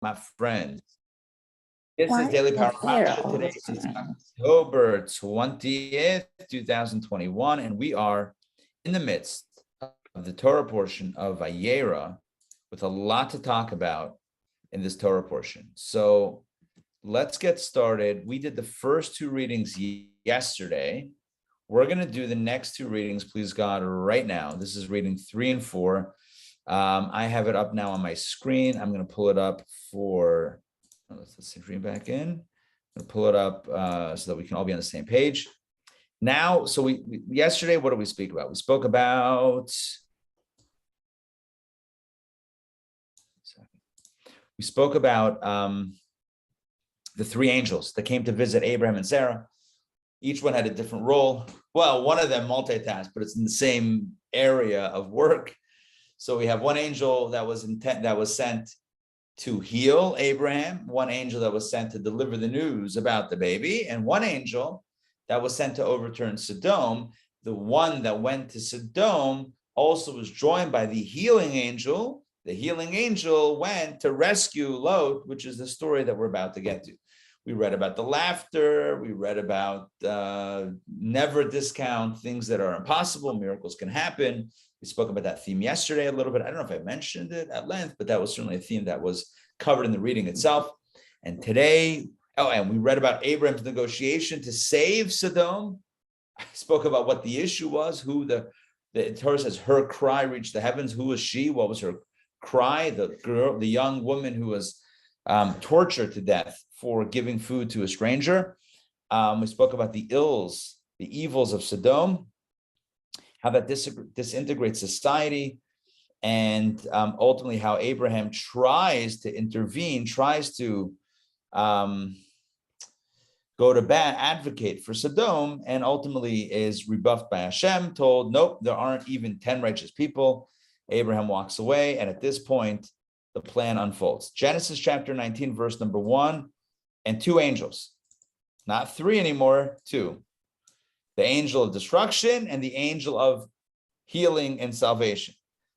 my friends. This is Daily Power Parsha. Today is October 20th, 2021, and we are in the midst of the Torah portion of Vayeira with a lot to talk about in this Torah portion. So let's get started. We did the first two readings yesterday. We're going to do the next two readings, please God, right now. This is reading 3 and 4. I have it up now on my screen. I'm going to pull it up for, let's see, read back in. I'm going to pull it up so that we can all be on the same page. Now, so we yesterday, what did we speak about? We spoke about, the three angels that came to visit Abraham and Sarah. Each one had a different role. Well, one of them multitasked, but it's in the same area of work. So we have one angel that was sent to heal Abraham, one angel that was sent to deliver the news about the baby, and one angel that was sent to overturn Sodom. The one that went to Sodom also was joined by the healing angel. The healing angel went to rescue Lot, which is the story that we're about to get to. We read about the laughter. We read about never discount things that are impossible. Miracles can happen. We spoke about that theme yesterday a little bit. I don't know if I mentioned it at length, but that was certainly a theme that was covered in the reading itself. And today, and we read about Abraham's negotiation to save Sodom. I spoke about what the issue was, who the Torah says her cry reached the heavens. Who was she? What was her cry? The girl, the young woman who was tortured to death for giving food to a stranger. We spoke about the evils of Sodom, how that disintegrates society, and ultimately how Abraham tries to intervene, tries to go to bat, advocate for Sodom, and ultimately is rebuffed by Hashem, told, nope, there aren't even 10 righteous people. Abraham walks away, and at this point, the plan unfolds. Genesis chapter 19, verse number 1, and two angels, not three anymore, two. The angel of destruction and the angel of healing and salvation.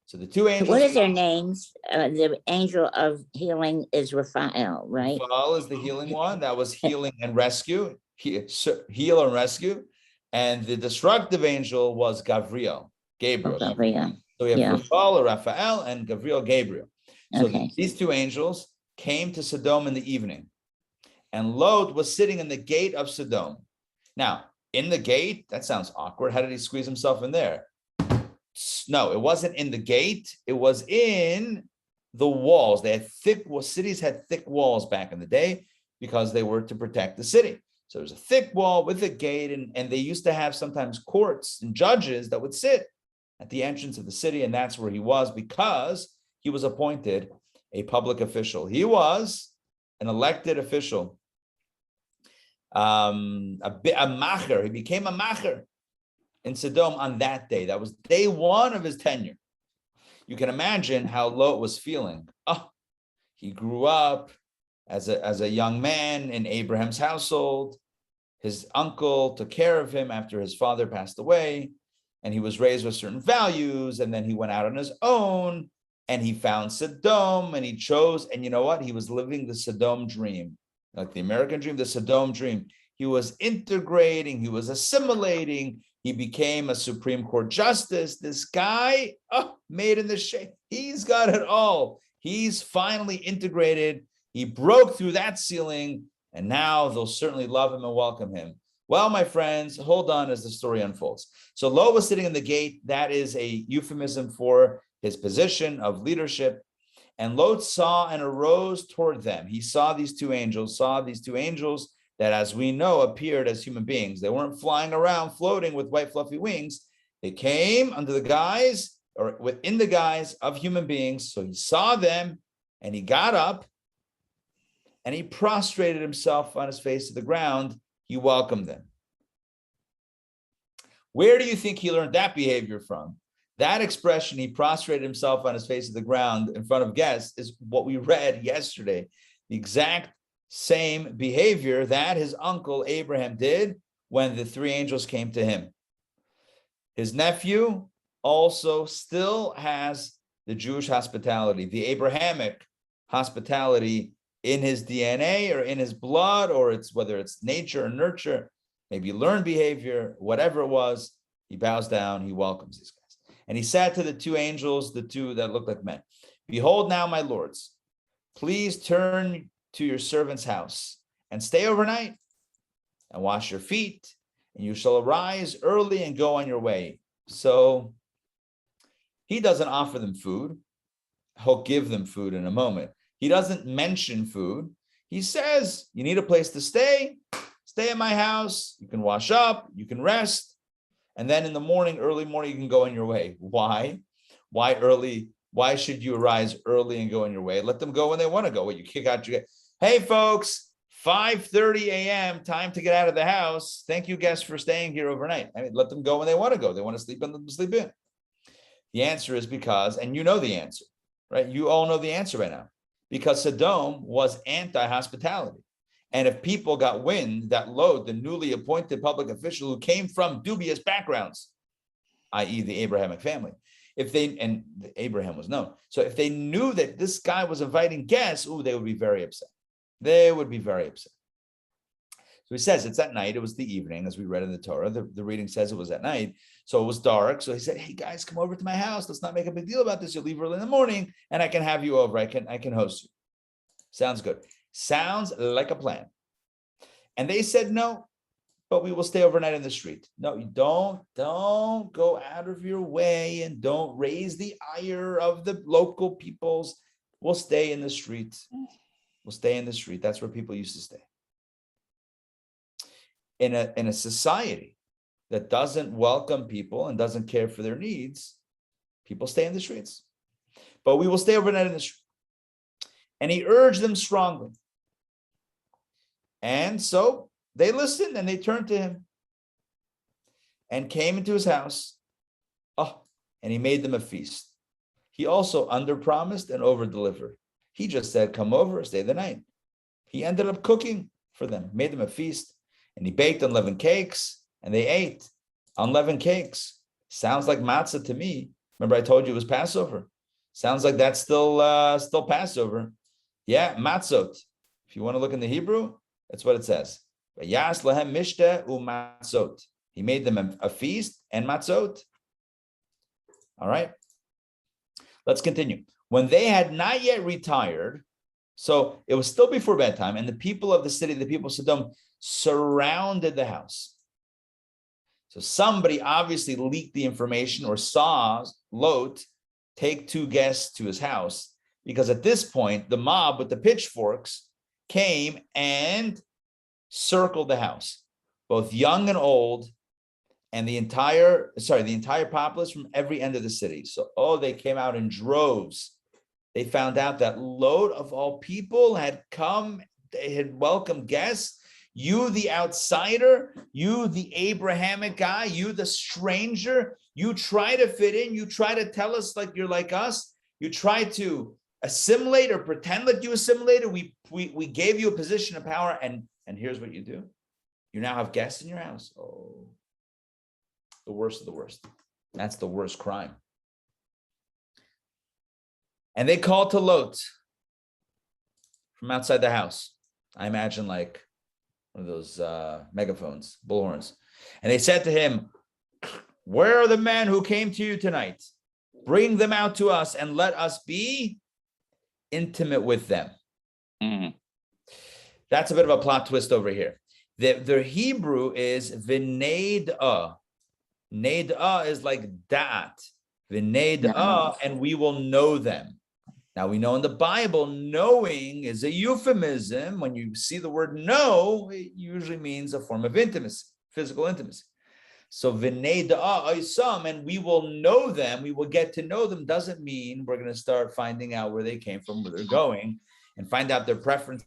So the two angels. What are their names? The angel of healing is Raphael, right? Raphael is the healing one. That was healing and rescue, heal and rescue. And the destructive angel was Gabriel. Gabriel. So we have Raphael and Gabriel. So okay. These two angels came to Sodom in the evening. And Lot was sitting in the gate of Sodom. Now, in the gate, that sounds awkward. How did he squeeze himself in there? No, it wasn't in the gate. It was in the walls. Cities had thick walls back in the day because they were to protect the city. So there's a thick wall with a gate, and they used to have sometimes courts and judges that would sit at the entrance of the city, and that's where he was because he was appointed a public official. He was an elected official. A macher. He became a macher in Sodom on that day. That was day one of his tenure. You can imagine how Lot was feeling. He grew up as a young man in Abraham's household. His uncle took care of him after his father passed away, and he was raised with certain values, and then he went out on his own, and he found Sodom, and he chose, and you know what? He was living the Sodom dream. Like the American dream, the Sodom dream. He was integrating, he was assimilating, he became a Supreme Court justice. This guy, made in the shape. He's got it all. He's finally integrated. He broke through that ceiling, and now they'll certainly love him and welcome him. Well, my friends, hold on as the story unfolds. So Lot was sitting in the gate. That is a euphemism for his position of leadership. And Lot saw and arose toward them. He saw these two angels that, as we know, appeared as human beings. They weren't flying around, floating with white fluffy wings. They came under the guise, or within the guise of human beings. So he saw them, and he got up, and he prostrated himself on his face to the ground. He welcomed them. Where do you think he learned that behavior from? That expression, he prostrated himself on his face to the ground in front of guests, is what we read yesterday. The exact same behavior that his uncle Abraham did when the three angels came to him. His nephew also still has the Jewish hospitality, the Abrahamic hospitality in his DNA or in his blood, or it's whether it's nature or nurture, maybe learned behavior, whatever it was, he bows down, he welcomes these guys. And he said to the two angels, the two that looked like men, behold now, my lords, please turn to your servant's house and stay overnight and wash your feet, and you shall arise early and go on your way. So he doesn't offer them food. He'll give them food in a moment. He doesn't mention food. He says, you need a place to stay at my house. You can wash up, you can rest. And then in the morning, early morning, you can go on your way. Why? Why early? Why should you arise early and go on your way? Let them go when they want to go. What, you kick out your, hey folks, 5:30 a.m., time to get out of the house. Thank you, guests, for staying here overnight. I mean, let them go when they want to go. They want to sleep in, let them sleep in. The answer is because, and you know the answer, right? You all know the answer right now. Because Sodom was anti-hospitality. And if people got wind that Lot, the newly appointed public official who came from dubious backgrounds, i.e. the Abrahamic family, and Abraham was known. So if they knew that this guy was inviting guests, they would be very upset. They would be very upset. So he says it's at night. It was the evening, as we read in the Torah. The reading says it was at night. So it was dark. So he said, hey guys, come over to my house. Let's not make a big deal about this. You'll leave early in the morning and I can have you over. I can host you. Sounds good. Sounds like a plan. And they said, no, but we will stay overnight in the street. No, you don't go out of your way and don't raise the ire of the local peoples. We'll stay in the street. We'll stay in the street. That's where people used to stay. In a society that doesn't welcome people and doesn't care for their needs, people stay in the streets. But we will stay overnight in the street. And he urged them strongly. And so they listened and they turned to him and came into his house. And he made them a feast. He also underpromised and over-delivered. He just said, come over, stay the night. He ended up cooking for them, made them a feast. And he baked unleavened cakes, and they ate unleavened cakes. Sounds like matzah to me. Remember, I told you it was Passover. Sounds like that's still Passover. Yeah, matzot. If you want to look in the Hebrew, that's what it says. Vayas lahem mishte u'matzot. He made them a feast and matzot. All right. Let's continue. When they had not yet retired, so it was still before bedtime, and the people of the city, the people of Sodom, surrounded the house. So somebody obviously leaked the information or saw Lot take two guests to his house, because at this point, the mob with the pitchforks came and circled the house, both young and old, and the entire populace from every end of the city. So, they came out in droves. They found out that Lot, of all people, had come, they had welcomed guests. You, the outsider, you, the Abrahamic guy, you, the stranger, you try to fit in, you try to tell us like you're like us, you try to assimilate or pretend like you assimilated. We gave you a position of power, and here's what you do. You now have guests in your house. Oh, the worst of the worst. That's the worst crime. And they called to Lot from outside the house. I imagine like one of those megaphones, bullhorns. And they said to him, where are the men who came to you tonight? Bring them out to us and let us be intimate with them. Mm-hmm. That's a bit of a plot twist over here. The Hebrew is v'neid'ah. Neid'ah is like da'at. V'neid'ah, and we will know them. Now, we know in the Bible, knowing is a euphemism. When you see the word know, it usually means a form of intimacy, physical intimacy. So, v'neid'ah oisam, and we will know them, we will get to know them, doesn't mean we're going to start finding out where they came from, where they're going, and find out their preferences,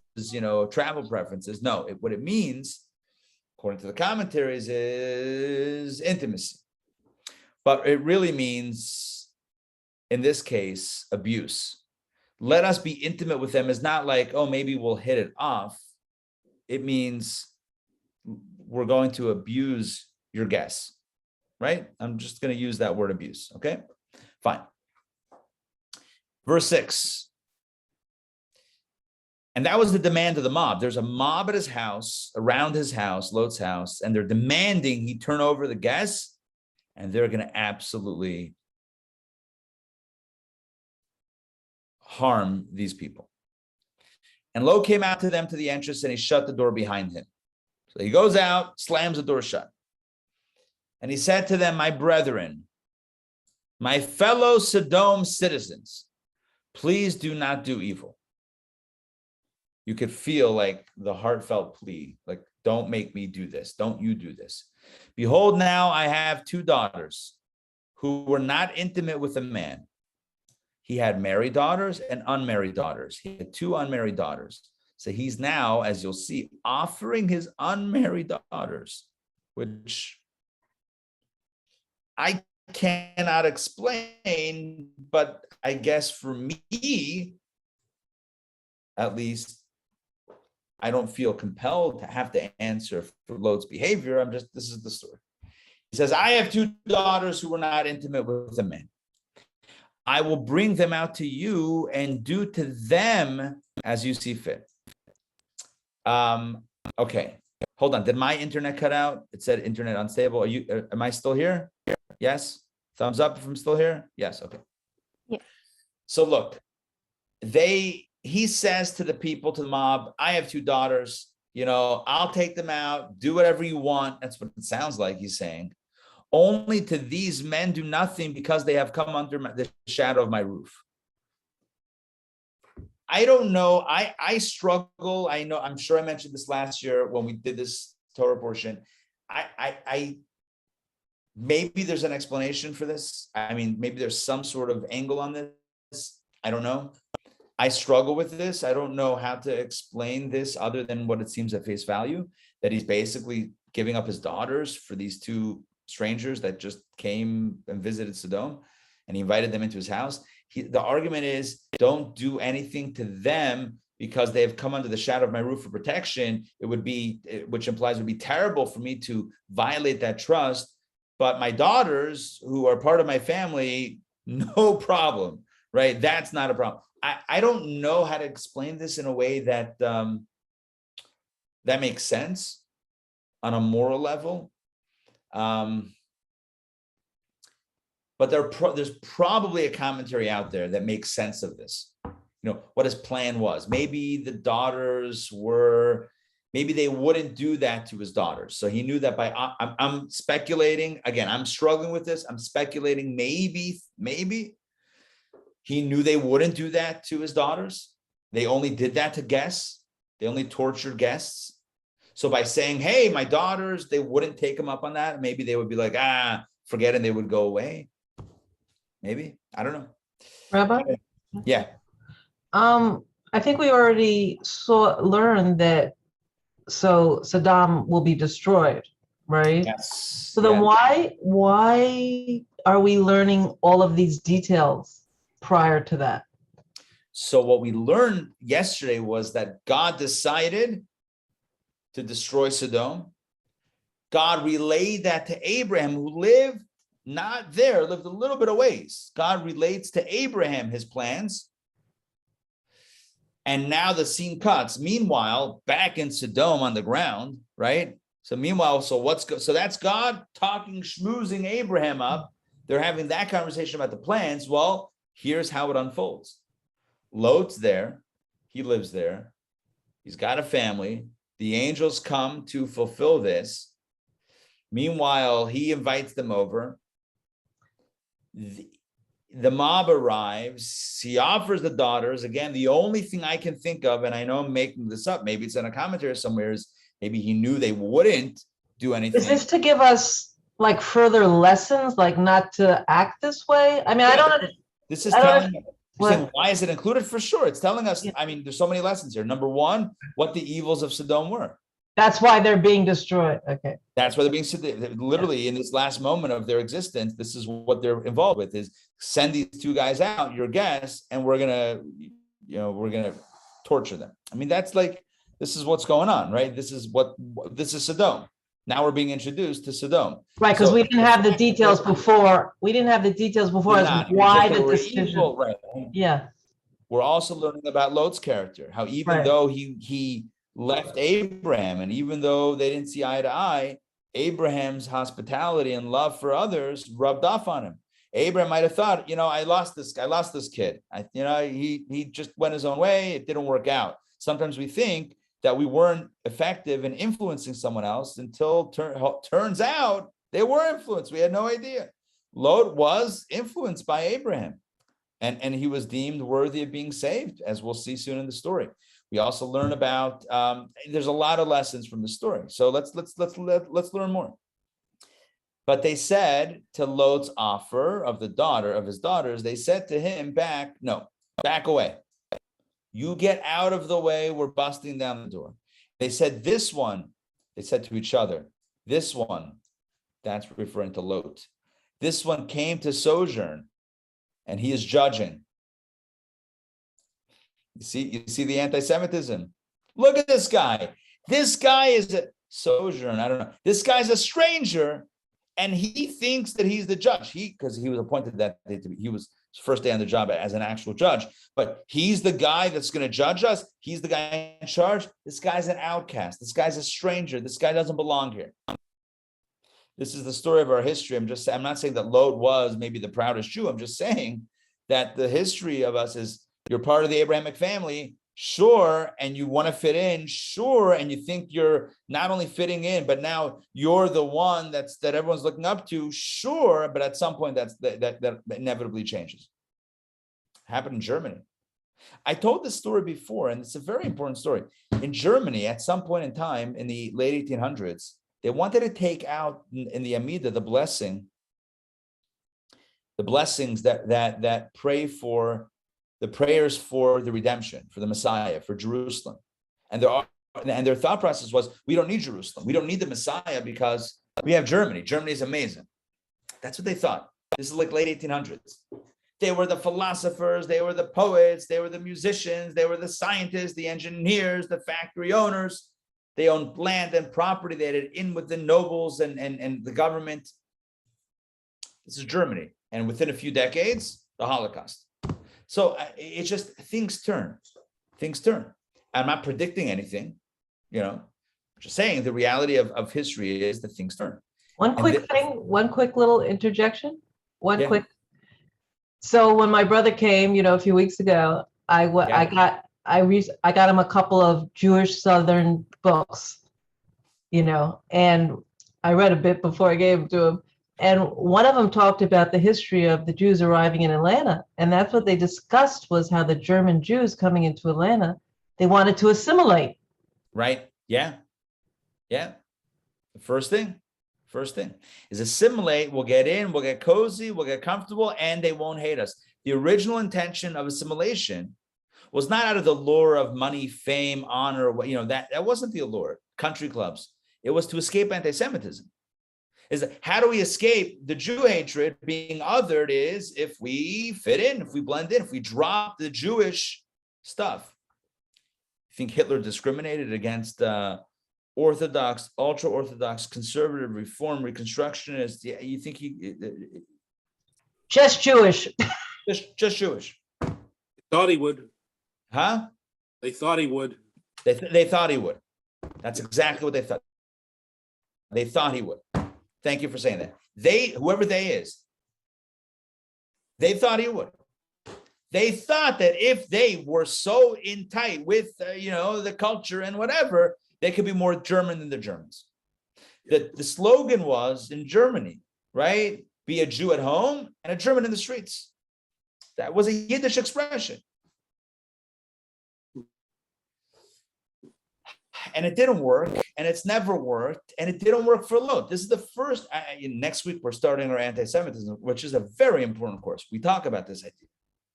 travel preferences. No, what it means, according to the commentaries, is intimacy. But it really means, in this case, abuse. Let us be intimate with them is not like, maybe we'll hit it off. It means we're going to abuse your guests, right? I'm just going to use that word abuse, okay? Fine. Verse 6. And that was the demand of the mob. There's a mob at his house, around his house, Lot's house, and they're demanding he turn over the guests, and they're going to absolutely harm these people. And Lot came out to them to the entrance, and he shut the door behind him. So he goes out, slams the door shut. And he said to them, my brethren, my fellow Sodom citizens, please do not do evil. You could feel like the heartfelt plea, like, don't make me do this. Don't you do this. Behold, now I have 2 daughters who were not intimate with a man. He had married daughters and unmarried daughters. He had 2 unmarried daughters. So he's now, as you'll see, offering his unmarried daughters, which I cannot explain, but I guess for me, at least, I don't feel compelled to have to answer for Lot's behavior. This is the story. He says, I have 2 daughters who were not intimate with a man. I will bring them out to you and do to them as you see fit. Okay, hold on. Did my internet cut out? It said internet unstable. Am I still here? Yes. Thumbs up if I'm still here. Yes. Okay. Yeah. So look, he says to the people, to the mob, I have 2 daughters, I'll take them out, do whatever you want. That's what it sounds like he's saying. Only to these men do nothing because they have come under the shadow of my roof. I don't know. I struggle. I know, I'm sure I mentioned this last year when we did this Torah portion. I maybe there's an explanation for this. I mean, maybe there's some sort of angle on this. I don't know. I struggle with this. I don't know how to explain this other than what it seems at face value, that he's basically giving up his daughters for these 2 strangers that just came and visited Sodom, and he invited them into his house. The argument is, don't do anything to them because they have come under the shadow of my roof for protection. Which implies it would be terrible for me to violate that trust. But my daughters, who are part of my family, no problem, right? That's not a problem. I don't know how to explain this in a way that that makes sense on a moral level. But there's probably a commentary out there that makes sense of this. What his plan was. Maybe the daughters maybe they wouldn't do that to his daughters. So he knew that I'm speculating. Again, I'm struggling with this. I'm speculating maybe he knew they wouldn't do that to his daughters. They only did that to guests. They only tortured guests. So by saying, hey, my daughters, they wouldn't take him up on that. Maybe they would be like, forget it, and they would go away. Maybe. I don't know. Rabbi? Yeah. I think we already learned that Sodom will be destroyed, right? Yes. So then why are we learning all of these details prior to that? So what we learned yesterday was that God decided to destroy Sodom. God relayed that to Abraham, who lived not there, lived a little bit of ways. God relates to Abraham his plans. And now the scene cuts. Meanwhile, back in Sodom on the ground, right? So that's God talking, schmoozing Abraham up. They're having that conversation about the plans. Well, here's how it unfolds. Lot's there. He lives there. He's got a family. The angels come to fulfill this. Meanwhile, he invites them over. The mob arrives. He offers the daughters. Again, the only thing I can think of, and I know I'm making this up, maybe it's in a commentary somewhere, is maybe he knew they wouldn't do anything. Is this to give us like further lessons, like not to act this way? I mean, I don't. This is telling saying, why is it included? For sure. It's telling us, I mean, there's so many lessons here. Number one, what the evils of Sodom were. That's why they're being destroyed. Okay. That's why they're being literally in this last moment of their existence. This is what they're involved with: is send these 2 guys out, your guests, and we're gonna torture them. I mean, that's like, this is what's going on, right? This is Sodom. Now we're being introduced to Sodom. Right, because we didn't have the details before. We didn't have the details before as why the decision. evil, right? Yeah. we're also learning about Lot's character, how even Right. though he left Abraham, and even though they didn't see eye to eye, Abraham's hospitality and love for others rubbed off on him. Abraham might have thought, I lost this kid. He just went his own way. It didn't work out. Sometimes we think that we weren't effective in influencing someone else until turns out they were influenced. We had no idea. Lot was influenced by Abraham, and he was deemed worthy of being saved, as we'll see soon in the story. We also learn about there's a lot of lessons from the story. So let's learn more. But they said to Lot's offer of his daughters, they said to him, back away. You get out of the way. We're busting down the door. They said they said to each other, this one, that's referring to Lot. This one came to sojourn, and he is judging. You see the anti-Semitism. Look at this guy. This guy is a sojourn. I don't know. This guy's a stranger, and he thinks that he's the judge. Because he was appointed that day he was his first day on the job as an actual judge. But he's the guy that's going to judge us. He's the guy in charge. This guy's an outcast. This guy's a stranger. This guy doesn't belong here. This is the story of our history. I'm not saying that Lot was maybe the proudest Jew. I'm just saying that the history of us is you're part of the Abrahamic family, sure, and you want to fit in, sure, and you think you're not only fitting in, but now you're the one that everyone's looking up to, sure, but at some point that inevitably changes. Happened in Germany. I told this story before, and it's a very important story. In Germany, at some point in time in the late 1800s, they wanted to take out in the Amidah the blessings that pray for the prayers for the redemption, for the Messiah, for Jerusalem. And their thought process was, we don't need Jerusalem. We don't need the Messiah because we have Germany. Germany is amazing. That's what they thought. This is like late 1800s. They were the philosophers, they were the poets, they were the musicians, they were the scientists, the engineers, the factory owners. They owned land and property. They had it in with the nobles and the government. This is Germany. And within a few decades, the Holocaust. So it's just things turn. I'm not predicting anything, just saying the reality of history is that things turn. One quick little interjection. So when my brother came, a few weeks ago, I got him a couple of Jewish Southern books, and I read a bit before I gave them to him. And one of them talked about the history of the Jews arriving in Atlanta. And that's what they discussed, was how the German Jews coming into Atlanta, they wanted to assimilate. Right. Yeah. The first thing is assimilate. We'll get in, we'll get cozy, we'll get comfortable, and they won't hate us. The original intention of assimilation was not out of the lure of money, fame, honor, that wasn't the allure. Country clubs. It was to escape anti-Semitism. Is how do we escape the Jew hatred? Being othered is if we fit in, if we blend in, if we drop the Jewish stuff. You think Hitler discriminated against Orthodox, ultra-Orthodox, conservative, reform, reconstructionists? Yeah, you think he just Jewish? Just Jewish. Thought he would. Huh? They thought he would. They thought he would. That's exactly what they thought. They thought he would. Thank you for saying that. Whoever they is, they thought he would. They thought that if they were so in tight with, the culture and whatever, they could be more German than the Germans. The slogan was in Germany, right? Be a Jew at home and a German in the streets. That was a Yiddish expression. And it didn't work, and it's never worked, and it didn't work for Lot. This is the first. Next week, we're starting our anti-Semitism, which is a very important course. We talk about this idea.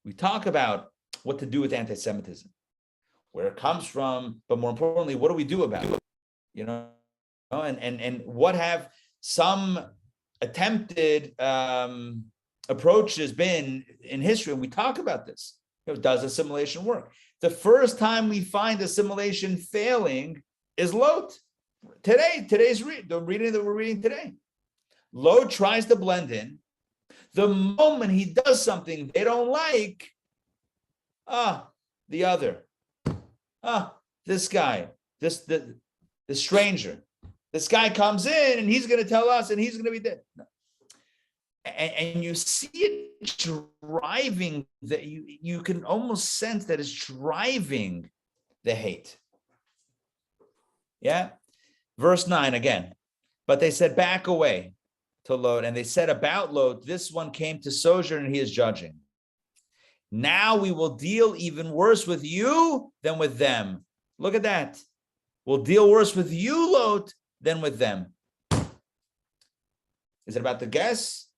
We talk about what to do with anti-Semitism, where it comes from, but more importantly, what do we do about it? And what have some attempted approaches been in history? And we talk about this. Does assimilation work? The first time we find assimilation failing is Lot. Today's the reading that we're reading today. Lot tries to blend in. The moment he does something they don't like, The other. This guy, the stranger. This guy comes in and he's going to tell us and he's going to be dead. And you see it driving that you can almost sense that it's driving the hate. Yeah. Verse 9 again. But they said, back away to Lot. And they said about Lot, this one came to sojourn and he is judging. Now we will deal even worse with you than with them. Look at that. We'll deal worse with you, Lot, than with them. Is it about the guests?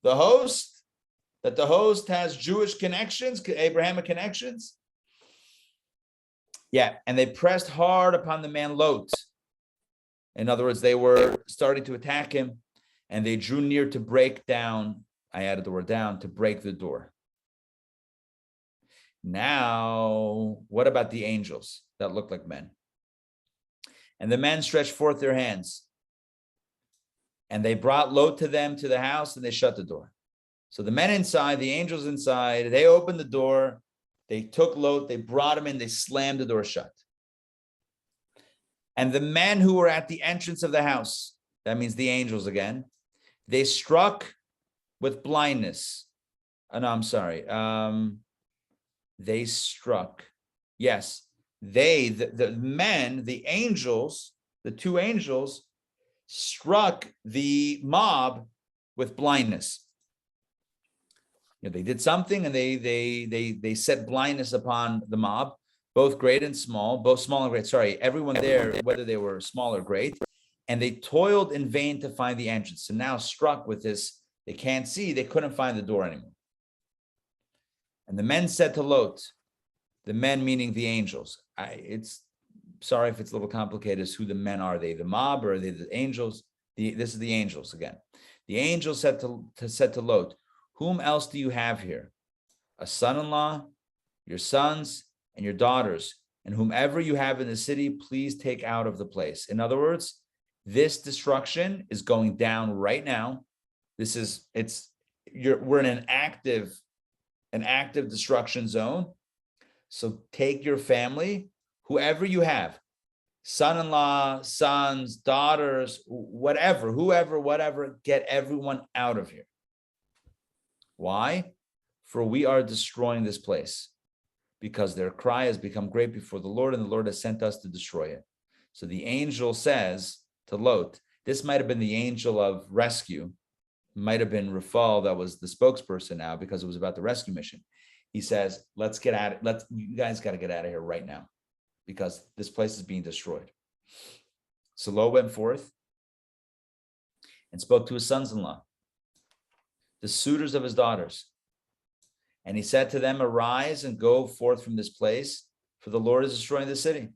The host? That the host has Jewish connections, Abrahamic connections? Yeah, and they pressed hard upon the man Lot. In other words, they were starting to attack him, and they drew near to break down, I added the word down, to break the door. Now, what about the angels that look like men? And the men stretched forth their hands, and they brought Lot to them to the house, and they shut the door. So the men inside, the angels inside, they opened the door, they took Lot, they brought him in, they slammed the door shut. And the men who were at the entrance of the house, that means the angels again, they struck with blindness. They struck. Yes, the men, the angels, the two angels, struck the mob with blindness. You know, they did something and they set blindness upon the mob, both great and small, both small and great. Sorry, everyone there, whether they were small or great, and they toiled in vain to find the entrance. So now struck with this, they can't see, they couldn't find the door anymore. And the men said to Lot, the men meaning the angels. It's sorry if it's a little complicated as who the men are. Are they the mob or are they the angels? This is the angels again. The angels said to Lot, whom else do you have here? A son-in-law, your sons, and your daughters, and whomever you have in the city, please take out of the place. In other words, this destruction is going down right now. We're in an active destruction zone. So take your family, whoever you have, son-in-law, sons, daughters, whatever, whatever, get everyone out of here. Why? For we are destroying this place, because their cry has become great before the Lord, and the Lord has sent us to destroy it. So the angel says to Lot, this might have been the angel of rescue, might have been Rafal that was the spokesperson now because it was about the rescue mission. He says, let's get at it. You guys got to get out of here right now because this place is being destroyed. So Lot went forth and spoke to his sons-in-law, the suitors of his daughters. And he said to them, arise and go forth from this place, for the Lord is destroying the city.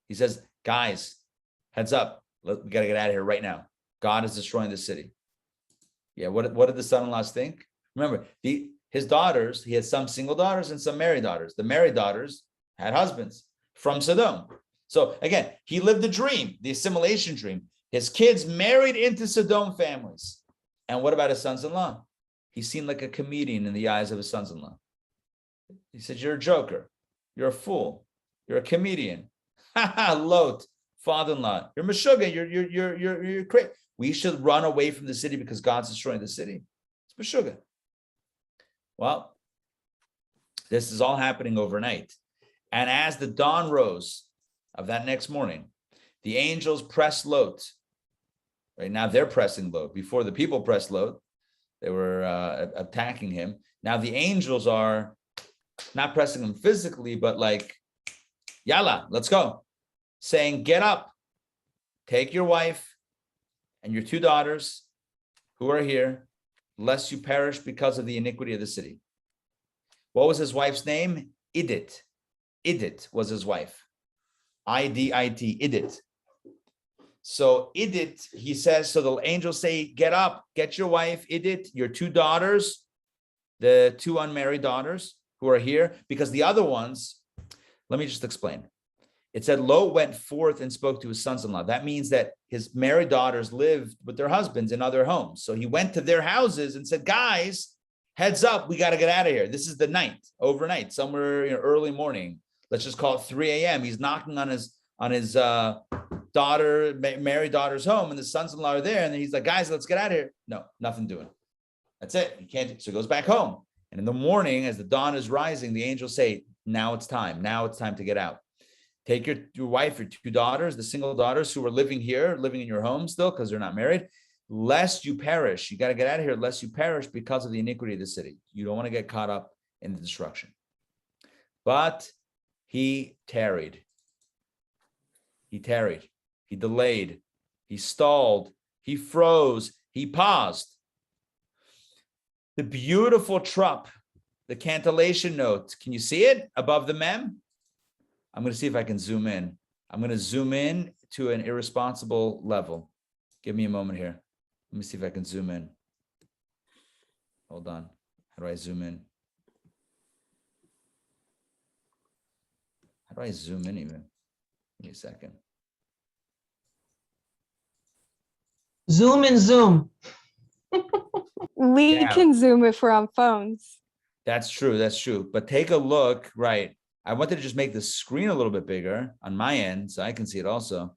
He says, guys, heads up. We got to get out of here right now. God is destroying the city. Yeah, what did the son-in-laws think? Remember, his daughters, he had some single daughters and some married daughters. The married daughters had husbands from Sodom. So again, he lived the dream, the assimilation dream. His kids married into Sodom families. And what about his sons-in-law? He seemed like a comedian in the eyes of his sons-in-law. He said, you're a joker. You're a fool. You're a comedian. Ha ha, Lot, father-in-law. You're Meshuggah. You're crazy. We should run away from the city because God's destroying the city. It's Meshuggah. Well, this is all happening overnight. And as the dawn rose of that next morning, the angels pressed Lot. Right now they're pressing Lot. Before the people pressed Lot, they were attacking him. Now the angels are not pressing him physically, but like, yalla, let's go. Saying, get up, take your wife and your two daughters who are here, lest you perish because of the iniquity of the city. What was his wife's name? Idit. Idit was his wife. I-D-I-T, Idit. So Idit, he says, so the angels say, get up, get your wife, Idit, your two daughters, the two unmarried daughters who are here, because the other ones, let me just explain. It said Lot went forth and spoke to his sons-in-law. That means that his married daughters lived with their husbands in other homes. So he went to their houses and said, guys, Heads up, we got to get out of here. This is the night, overnight, somewhere early morning. Let's just call it 3 a.m. He's knocking on his daughter, married daughter's home, and the sons-in-law are there. And then he's like, guys, let's get out of here. No, nothing doing. That's it. You can't. So he goes back home. And in the morning, as the dawn is rising, the angels say, now it's time. Now it's time to get out. Take your wife, your 2 daughters, the single daughters who are living here, living in your home still because they're not married, lest you perish. You got to get out of here lest you perish because of the iniquity of the city. You don't want to get caught up in the destruction. But he tarried. He tarried. He delayed. He stalled. He froze. He paused. The beautiful trup, the cantillation note. Can you see it above the mem? I'm going to see if I can zoom in. I'm going to zoom in to an irresponsible level. Give me a moment here. Let me see if I can zoom in. Hold on. How do I zoom in? How do I zoom in even? Give me a second. Zoom and zoom. We can zoom if we're on phones. That's true. That's true. But take a look, right? I wanted to just make the screen a little bit bigger on my end so I can see it also.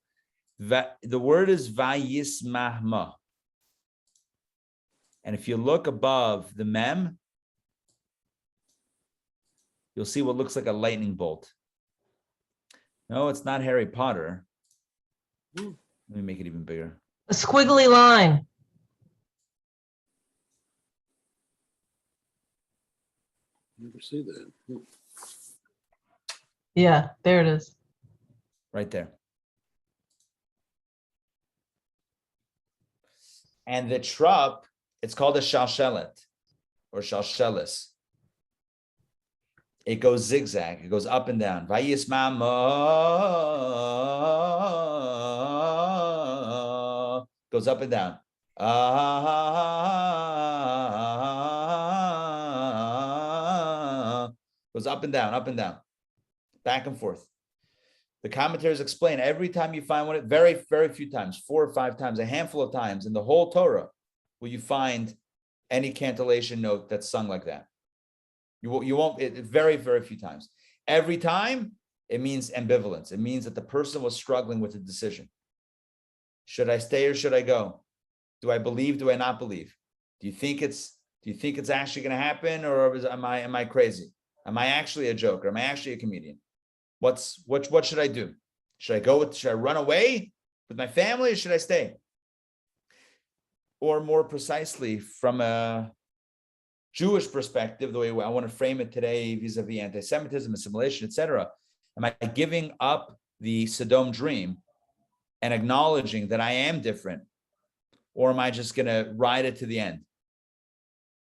The word is vayismahma. And if you look above the mem, you'll see what looks like a lightning bolt. No, it's not Harry Potter. Let me make it even bigger. A squiggly line. Never see that. Yeah, there it is. Right there. And the trup, it's called a shalshelet or shalshelis. It goes zigzag. It goes up and down. Vayismama goes up and down. Goes up and down, back and forth. The commentators explain every time you find one, very, very few times, 4 or 5 times, a handful of times in the whole Torah will you find any cantillation note that's sung like that. You won't, very, very few times. Every time, it means ambivalence. It means that the person was struggling with a decision. Should I stay or should I go? Do I believe? Do I not believe? Do you think it's actually going to happen, or am I crazy? Am I actually a joker? Am I actually a comedian? What should I do? Should I run away with my family, or should I stay? Or more precisely, from a Jewish perspective, the way I want to frame it today, vis-a-vis anti-Semitism, assimilation, etc. Am I giving up the Sodom dream and acknowledging that I am different, or am I just going to ride it to the end?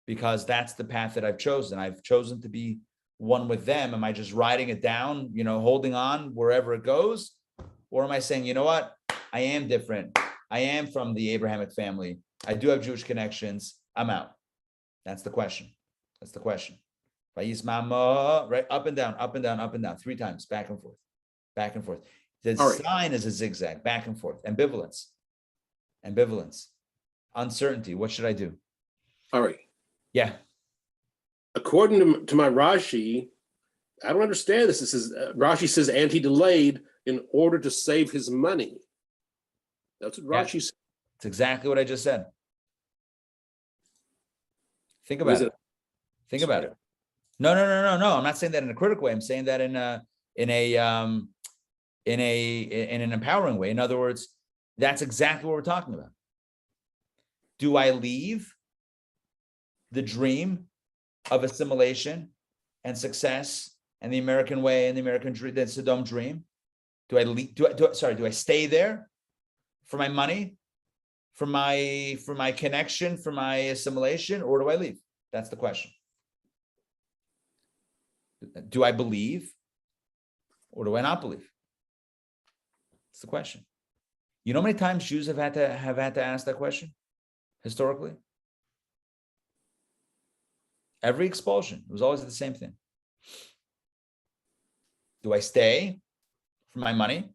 Because that's the path that I've chosen. I've chosen to be one with them. Am I just riding it down, holding on wherever it goes? Or am I saying, you know what? I am different. I am from the Abrahamic family. I do have Jewish connections. I'm out. That's the question. Right? Up and down, 3 times, back and forth. The sign is a zigzag, back and forth. Ambivalence. Uncertainty. What should I do? All right. Yeah. According to my Rashi, I don't understand this. This is Rashi says, and he delayed in order to save his money. That's what Rashi said. It's exactly what I just said. Think about it. No. I'm not saying that in a critical way. I'm saying that in an empowering way. In other words, that's exactly what we're talking about. Do I leave the dream of assimilation and success and the American way and the American dream, the Sodom dream? Do I stay there for my money, for my connection, for my assimilation, or do I leave? That's the question. Do I believe, or do I not believe? That's the question. You know how many times Jews have had to ask that question historically? Every expulsion, it was always the same thing. Do I stay for my money?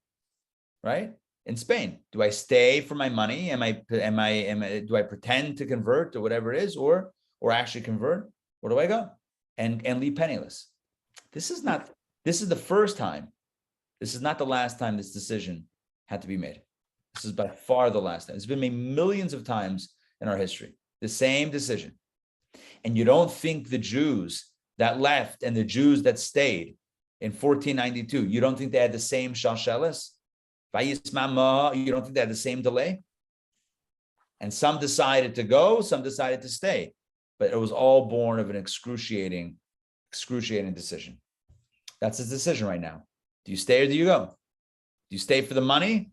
Right? In Spain, do I stay for my money? Do I pretend to convert or whatever it is, or actually convert? Where do I go? And leave penniless. This is the first time. This is not the last time this decision had to be made. This is by far the last time. It's been made millions of times in our history. The same decision. And you don't think the Jews that left and the Jews that stayed in 1492, you don't think they had the same shalshelis? You don't think they had the same delay? And some decided to go, some decided to stay. But it was all born of an excruciating decision. That's his decision right now. Do you stay or do you go? Do you stay for the money,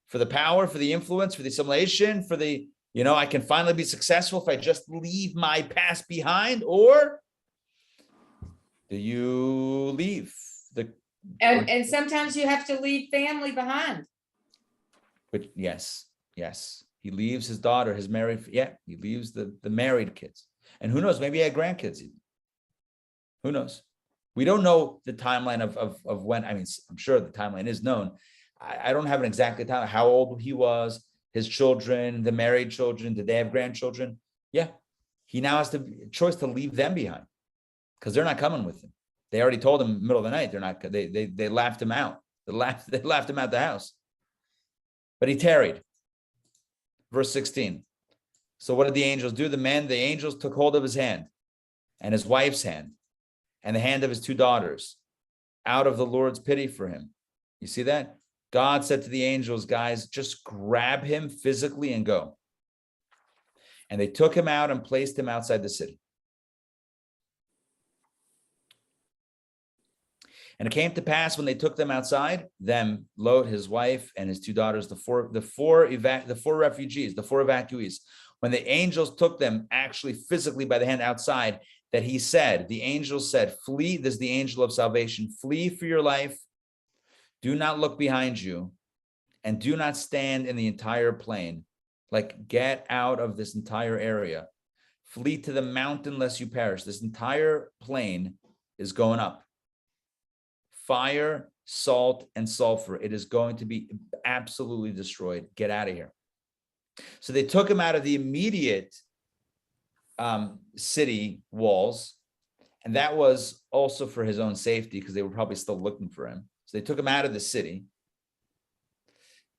for the power, for the influence, for the assimilation, for the, I can finally be successful if I just leave my past behind? Or do you leave? And sometimes you have to leave family behind. But yes. He leaves his daughter, his married, he leaves the married kids. And who knows, maybe he had grandkids even. Who knows? We don't know the timeline of when. I mean, I'm sure the timeline is known. I don't have an exact time, how old he was, his children, the married children, did they have grandchildren? Yeah. He now has the choice to leave them behind because they're not coming with him. They already told him in the middle of the night, they're not, they laughed him out. They laughed him out the house. But he tarried. Verse 16. So what did the angels do? The angels took hold of his hand and his wife's hand and the hand of his two daughters out of the Lord's pity for him. You see that? God said to the angels, guys, just grab him physically and go. And they took him out and placed him outside the city. And it came to pass when they took them outside, Lot, his wife, and his two daughters, the four refugees, the four evacuees, when the angels took them actually physically by the hand outside, that the angels said, flee, this is the angel of salvation, flee for your life, do not look behind you, and do not stand in the entire plain. Like, get out of this entire area. Flee to the mountain lest you perish. This entire plain is going up. Fire, salt, and sulfur. It is going to be absolutely destroyed. Get out of here. So they took him out of the immediate city walls, and that was also for his own safety because they were probably still looking for him. So they took him out of the city,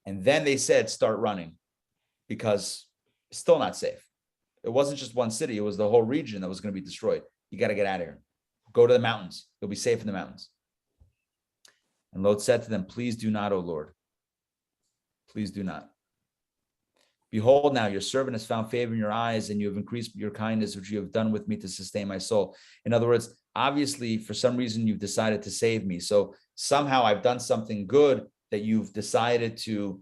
and then they said, start running because it's still not safe. It wasn't just one city. It was the whole region that was going to be destroyed. You got to get out of here. Go to the mountains. You'll be safe in the mountains. And Lot said to them, please do not, O Lord. Please do not. Behold, now your servant has found favor in your eyes, and you have increased your kindness, which you have done with me to sustain my soul. In other words, obviously, for some reason, you've decided to save me. So somehow I've done something good that you've decided to,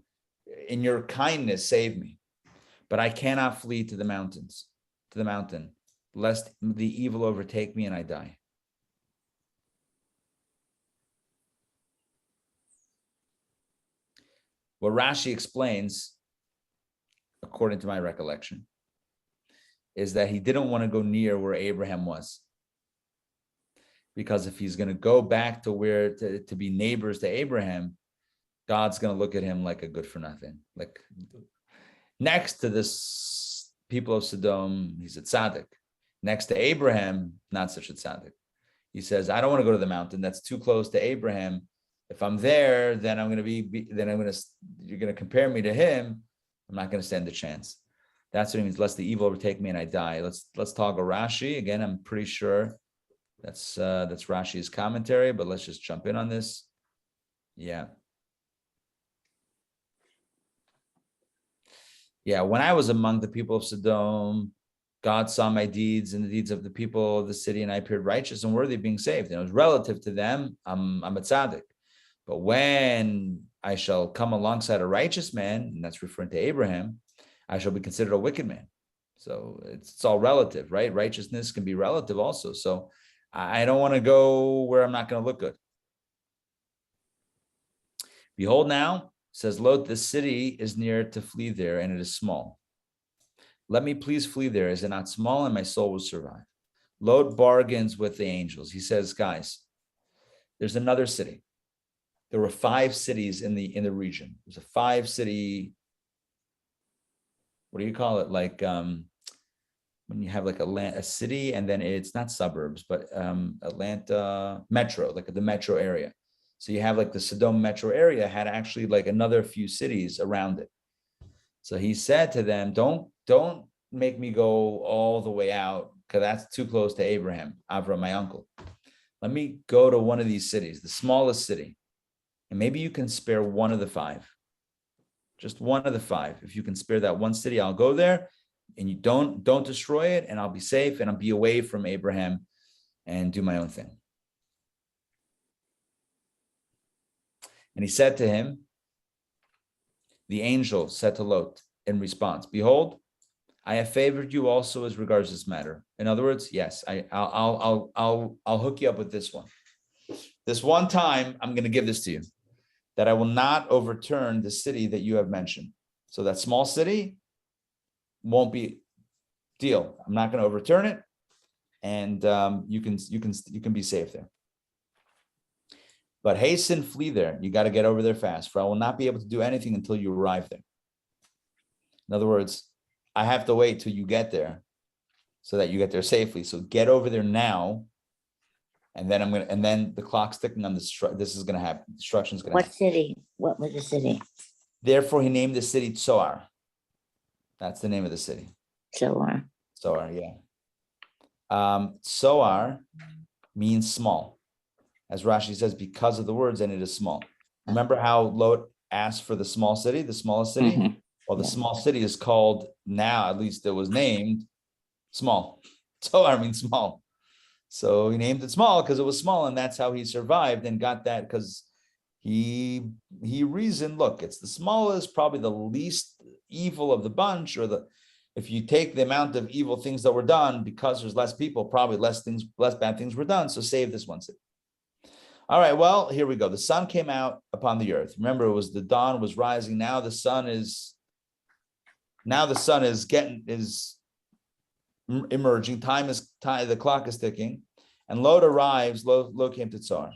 in your kindness, save me. But I cannot flee to the mountain, lest the evil overtake me and I die. What Rashi explains, according to my recollection, is that he didn't want to go near where Abraham was. Because if he's going to go back to to be neighbors to Abraham, God's going to look at him like a good for nothing. Like next to this people of Sodom, he's a tzaddik. Next to Abraham, not such a tzaddik. He says, I don't want to go to the mountain. That's too close to Abraham. If I'm there, then you're going to compare me to him. I'm not going to stand a chance. That's what it means. Lest the evil overtake me and I die. Let's toggle Rashi. Again, I'm pretty sure that's Rashi's commentary, but let's just jump in on this. Yeah. Yeah. When I was among the people of Sodom, God saw my deeds and the deeds of the people of the city, and I appeared righteous and worthy of being saved. And it was relative to them. I'm a tzaddik. But when I shall come alongside a righteous man, and that's referring to Abraham, I shall be considered a wicked man. So it's all relative, right? Righteousness can be relative also. So I don't want to go where I'm not going to look good. Behold now, says Lot, the city is near to flee there, and it is small. Let me please flee there. Is it not small? And my soul will survive. Lot bargains with the angels. He says, guys, there's another city. There were 5 cities in the region. There's a 5-city, what do you call it? Like when you have like a city, and then it's not suburbs, but Atlanta metro, like the metro area. So you have like the Sodom metro area had actually like another few cities around it. So he said to them, don't make me go all the way out, because that's too close to Abraham, my uncle. Let me go to one of these cities, the smallest city. And maybe you can spare one of the five. Just one of the five. If you can spare that one city, I'll go there, and you don't destroy it, and I'll be safe, and I'll be away from Abraham and do my own thing. And he said to him, the angel said to Lot in response, behold, I have favored you also as regards this matter. In other words, yes, I'll hook you up with this one. This one time, I'm going to give this to you, that I will not overturn the city that you have mentioned. So that small city won't be deal. I'm not going to overturn it, and you can be safe there. But hasten, flee there. You got to get over there fast, for I will not be able to do anything until you arrive there. In other words, I have to wait till you get there so that you get there safely. So get over there now. And then the clock's ticking on this is going to happen. Destruction is going to happen. What city? What was the city? Therefore, he named the city Tzoar. That's the name of the city. Tzoar, yeah. Tzoar means small. As Rashi says, because of the words, and it is small. Remember how Lot asked for the small city, the smallest city? Mhm. Well, the small city is called now, at least it was named small. Tzoar means small. So he named it small because it was small, and that's how he survived and got that, because he reasoned, look, it's the smallest, probably the least evil of the bunch, or if you take the amount of evil things that were done, because there's less people, probably less bad things were done. So save this one city. All right, well, here we go. The sun came out upon the earth. Remember, it was the dawn was rising. Now the sun is emerging. The clock is ticking, and Lot arrives. Lot came to Tzar,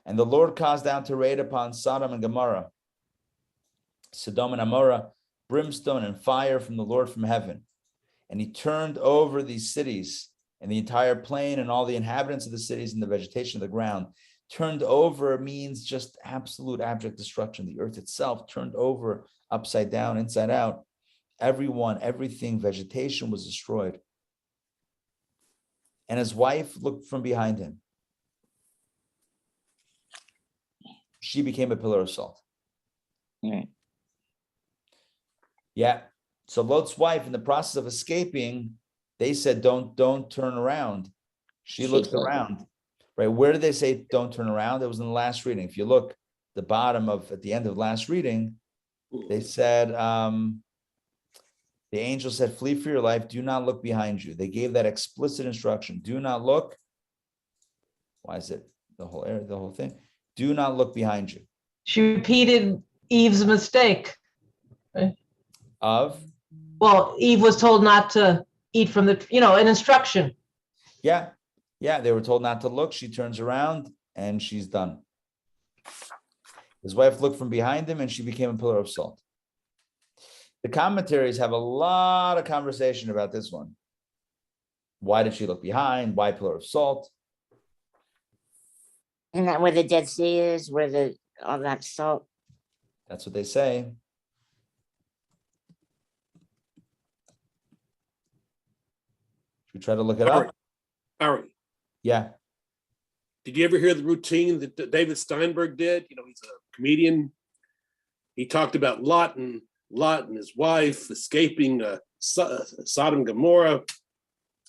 and the Lord caused down to rain upon Sodom and Gomorrah, Sodom and Gomorrah, brimstone and fire from the Lord from heaven, and he turned over these cities and the entire plain and all the inhabitants of the cities and the vegetation of the ground. Turned over means just absolute abject destruction. The earth itself turned over, upside down, inside out. Everyone, everything, vegetation was destroyed. And his wife looked from behind him. She became a pillar of salt. Right. Yeah. So Lot's wife, in the process of escaping, they said, don't turn around. She looked around. Right? Where did they say don't turn around? It was in the last reading. If you look at the end of last reading, they said, the angel said, flee for your life. Do not look behind you. They gave that explicit instruction. Do not look. Why is it the whole thing? Do not look behind you. She repeated Eve's mistake. Right? Well, Eve was told not to eat from an instruction. Yeah, they were told not to look. She turns around and she's done. His wife looked from behind him and she became a pillar of salt. The commentaries have a lot of conversation about this one. Why did she look behind? Why pillar of salt? Isn't that where the Dead Sea is, where all that salt? That's what they say. Should we try to look it up? Ari. Yeah. Did you ever hear the routine that David Steinberg did? He's a comedian. He talked about Lot and his wife escaping Sodom and Gomorrah.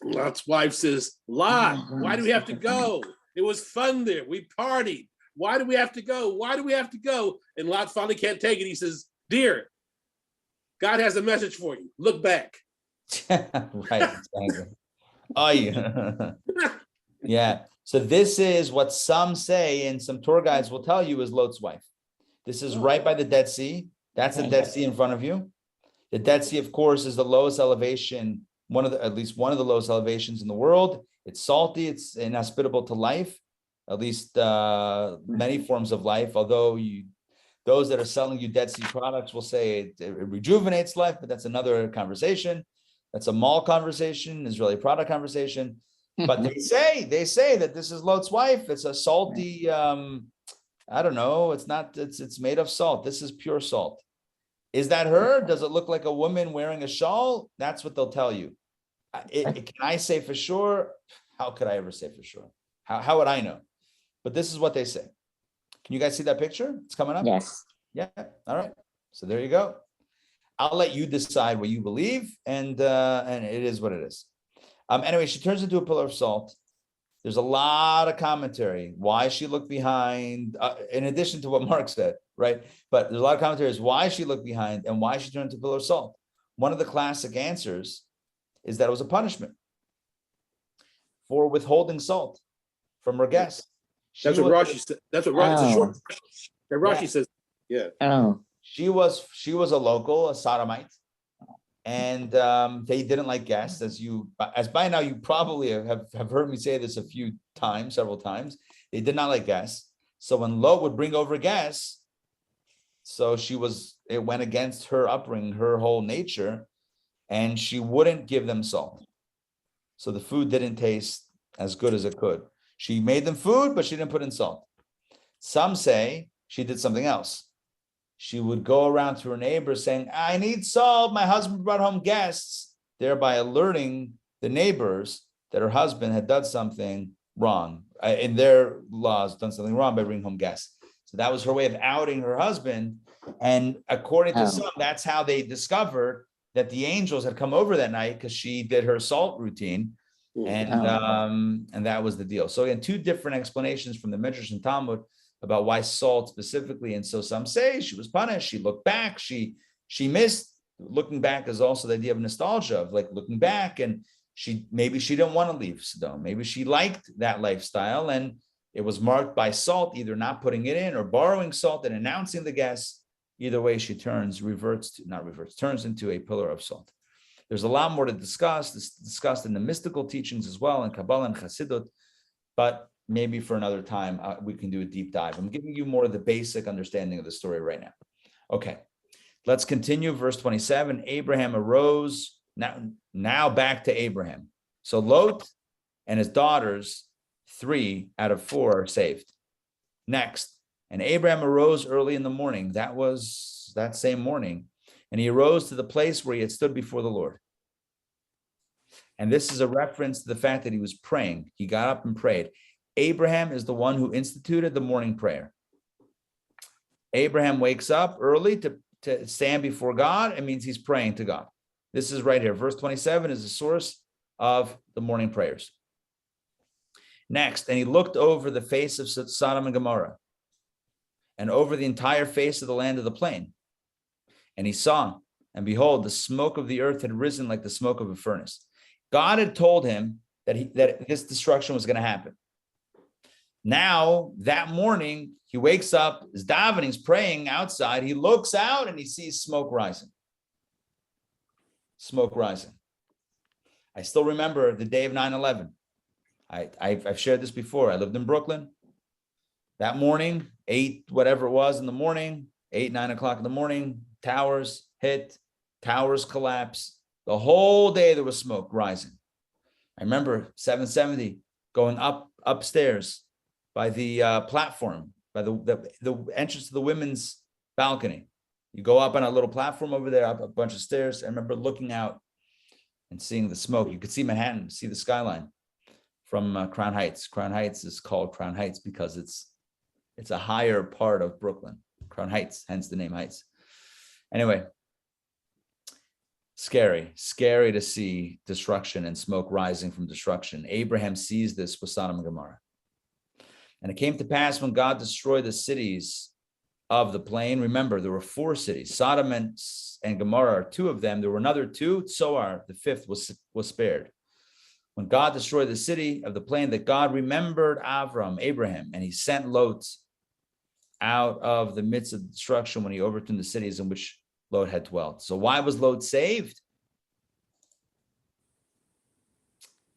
Lot's wife says, Lot, why do we have to go? It was fun there. We partied. Why do we have to go? Why do we have to go? And Lot finally can't take it. He says, dear, God has a message for you. Look back. Right, exactly. Oh, yeah. Yeah. So this is what some say, and some tour guides will tell you, is Lot's wife. This is right by the Dead Sea. That's the Dead Sea in front of you. The Dead Sea, of course, is the lowest elevation, at least one of the lowest elevations in the world. It's salty. It's inhospitable to life, at least many forms of life. Although those that are selling you Dead Sea products will say it rejuvenates life, but that's another conversation. That's a mall conversation, Israeli product conversation. But they say that this is Lot's wife. It's a salty, I don't know. It's made of salt. This is pure salt. Is that her? Does it look like a woman wearing a shawl? That's what they'll tell you. Can I say for sure? How could I ever say for sure? How would I know? But this is what they say. Can you guys see that picture? It's coming up? Yes. Yeah. All right. So there you go. I'll let you decide what you believe, and it is what it is. Anyway, she turns into a pillar of salt. There's a lot of commentary why she looked behind, in addition to what Mark said, right? But there's a lot of commentaries why she looked behind and why she turned into a pillar of salt. One of the classic answers is that it was a punishment for withholding salt from her guests. That's what Rashi said. That's what Rashi. It's a short. And Rashi says, yeah. Oh, She was a local, a Sodomite, and they didn't like guests, as by now you probably have heard me say this several times. They did not like guests. So when Lot would bring over guests, it went against her upbringing, her whole nature, and she wouldn't give them salt. So the food didn't taste as good as it could. She made them food, but she didn't put in salt. Some say she did something else. She would go around to her neighbors saying, I need salt. My husband brought home guests, thereby alerting the neighbors that her husband had done something wrong. In their laws, done something wrong by bringing home guests. So that was her way of outing her husband. And according to some, that's how they discovered that the angels had come over that night, because she did her salt routine. And that was the deal. So again, two different explanations from the Midrash and Talmud about why salt specifically. And so some say she was punished. She looked back. She missed. Looking back is also the idea of nostalgia, of like looking back, and maybe she didn't want to leave Sodom. Maybe she liked that lifestyle, and it was marked by salt, either not putting it in or borrowing salt and announcing the guests. Either way, she turns into a pillar of salt. There's a lot more to discuss. This is discussed in the mystical teachings as well, in Kabbalah and Chassidut, but maybe for another time, we can do a deep dive. I'm giving you more of the basic understanding of the story right now. Okay, let's continue. Verse 27, Abraham arose. Now back to Abraham. So Lot and his daughters, 3 out of 4 are saved. Next, and Abraham arose early in the morning. That was that same morning. And he arose to the place where he had stood before the Lord. And this is a reference to the fact that he was praying. He got up and prayed. Abraham is the one who instituted the morning prayer. Abraham wakes up early to stand before God. It means he's praying to God. This is right here. Verse 27 is the source of the morning prayers. Next, and he looked over the face of Sodom and Gomorrah and over the entire face of the land of the plain. And he saw, and behold, the smoke of the earth had risen like the smoke of a furnace. God had told him that this destruction was going to happen. Now, that morning, he wakes up, is davening, he's praying outside. He looks out and he sees smoke rising. Smoke rising. I still remember the day of 9/11. I've shared this before. I lived in Brooklyn. That morning, 8, whatever it was in the morning, 8, 9 o'clock in the morning, towers hit, towers collapse. The whole day there was smoke rising. I remember 770 going upstairs by the platform, by the entrance to the women's balcony. You go up on a little platform over there, up a bunch of stairs. I remember looking out and seeing the smoke. You could see Manhattan, see the skyline from Crown Heights. Crown Heights is called Crown Heights because it's a higher part of Brooklyn. Crown Heights, hence the name Heights. Anyway, scary to see destruction and smoke rising from destruction. Abraham sees this with Sodom and Gomorrah. And it came to pass when God destroyed the cities of the plain. Remember, there were 4 cities, Sodom and Gomorrah are 2 of them. There were another 2, Zoar, the 5th was spared. When God destroyed the city of the plain, that God remembered Abraham, and he sent Lot out of the midst of destruction when he overturned the cities in which Lot had dwelt. So why was Lot saved?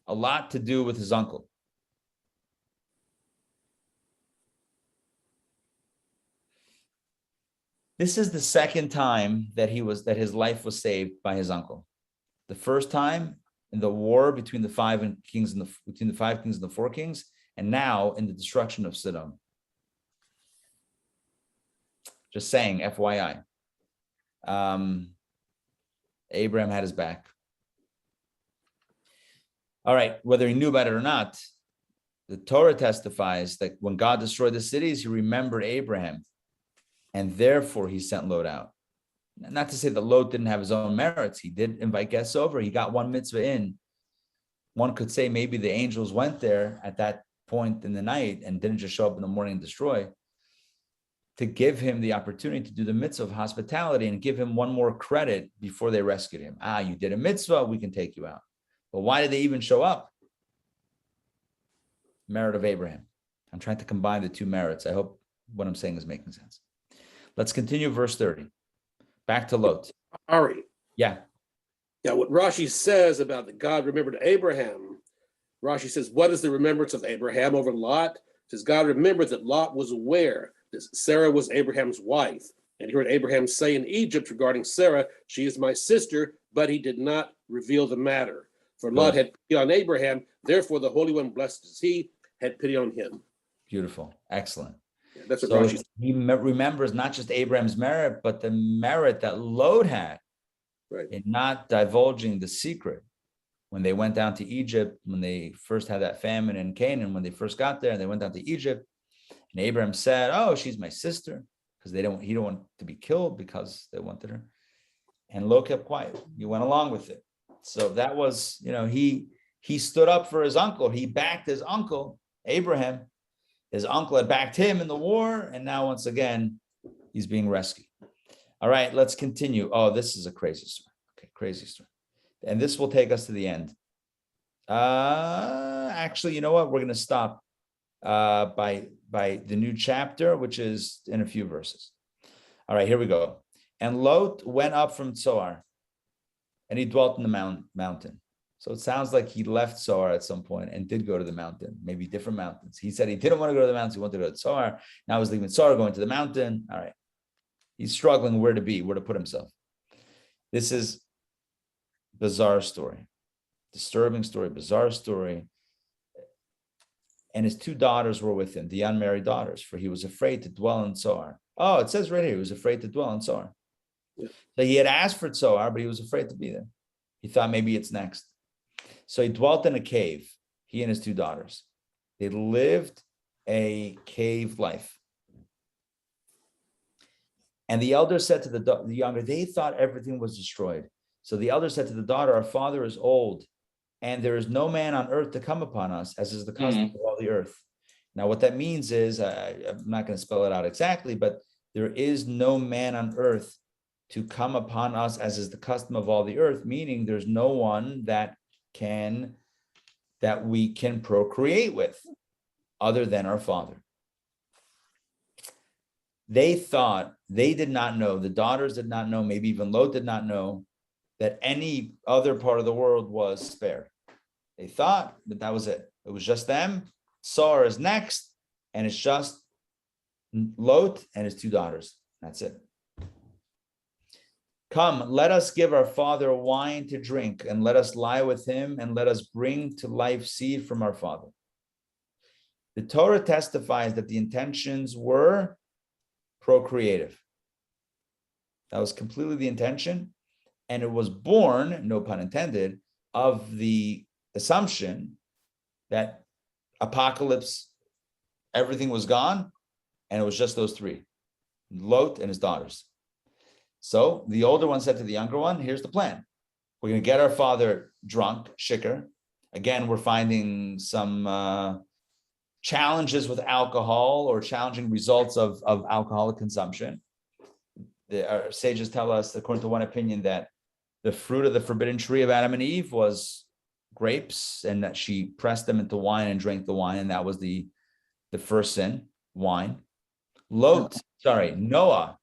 A lot to do with his uncle. This is the second time that his life was saved by his uncle. The first time in the war between the five kings and the four kings, and now in the destruction of Sodom. Just saying, FYI. Abraham had his back. All right, whether he knew about it or not, the Torah testifies that when God destroyed the cities, he remembered Abraham, and therefore he sent Lot out. Not to say that Lot didn't have his own merits. He did invite guests over. He got one mitzvah in. One could say maybe the angels went there at that point in the night and didn't just show up in the morning and destroy, to give him the opportunity to do the mitzvah of hospitality and give him one more credit before they rescued him. You did a mitzvah, we can take you out. But why did they even show up? Merit of Abraham. I'm trying to combine the two merits. I hope what I'm saying is making sense. Let's continue verse 30. Back to Lot. Ari. Yeah. Yeah, what Rashi says about that God remembered Abraham, Rashi says, what is the remembrance of Abraham over Lot? It says, God remembered that Lot was aware that Sarah was Abraham's wife. And he heard Abraham say in Egypt regarding Sarah, she is my sister, but he did not reveal the matter. For Lot had pity on Abraham, therefore the Holy One, blessed is he, had pity on him. Beautiful. Excellent. Yeah, that's what So Rashi says. he remembers not just Abraham's merit, but the merit that Lot had in not divulging the secret. When they went down to Egypt, when they first had that famine in Canaan, when they first got there and they went down to Egypt, and Abraham said, oh, she's my sister, because he don't want to be killed because they wanted her. And Lot kept quiet. He went along with it. So that was, he stood up for his uncle. He backed his uncle, Abraham. His uncle had backed him in the war, and now once again, he's being rescued. All right, let's continue. Oh, this is a crazy story. Okay, crazy story. And this will take us to the end. Actually, you know what? We're going to stop by the new chapter, which is in a few verses. All right, here we go. And Lot went up from Zoar, and he dwelt in the mountain. So it sounds like he left Zoar at some point and did go to the mountain, maybe different mountains. He said he didn't want to go to the mountains, he wanted to go to Zoar. Now he's leaving Zoar, going to the mountain. All right. He's struggling where to put himself. This is bizarre story, disturbing story, bizarre story. And his two daughters were with him, the unmarried daughters, for he was afraid to dwell in Zoar. Oh, it says right here, he was afraid to dwell in Zoar. Yeah. So he had asked for Zoar, but he was afraid to be there. He thought maybe it's next. So he dwelt in a cave, he and his two daughters. They lived a cave life. And the elder said to the younger, they thought everything was destroyed. So the elder said to the daughter, our father is old, and there is no man on earth to come upon us, as is the custom of all the earth. Now, what that means is, I'm not going to spell it out exactly, but there is no man on earth to come upon us, as is the custom of all the earth, meaning there's no one that we can procreate with other than our father. They thought, they did not know, the daughters did not know, maybe even Lot did not know that any other part of the world was spared. They thought that was it. It was just them. Zoar is next, and it's just Lot and his two daughters. That's it. Come, let us give our father wine to drink, and let us lie with him, and let us bring to life seed from our father. The Torah testifies that the intentions were procreative. That was completely the intention. And it was born, no pun intended, of the assumption that apocalypse, everything was gone, and it was just those three, Lot and his daughters. So the older one said to the younger one, here's the plan. We're going to get our father drunk, shikar. Again, we're finding some challenges with alcohol or challenging results of alcoholic consumption. Our sages tell us, according to one opinion, that the fruit of the forbidden tree of Adam and Eve was grapes, and that she pressed them into wine and drank the wine, and that was the first sin, wine. Noah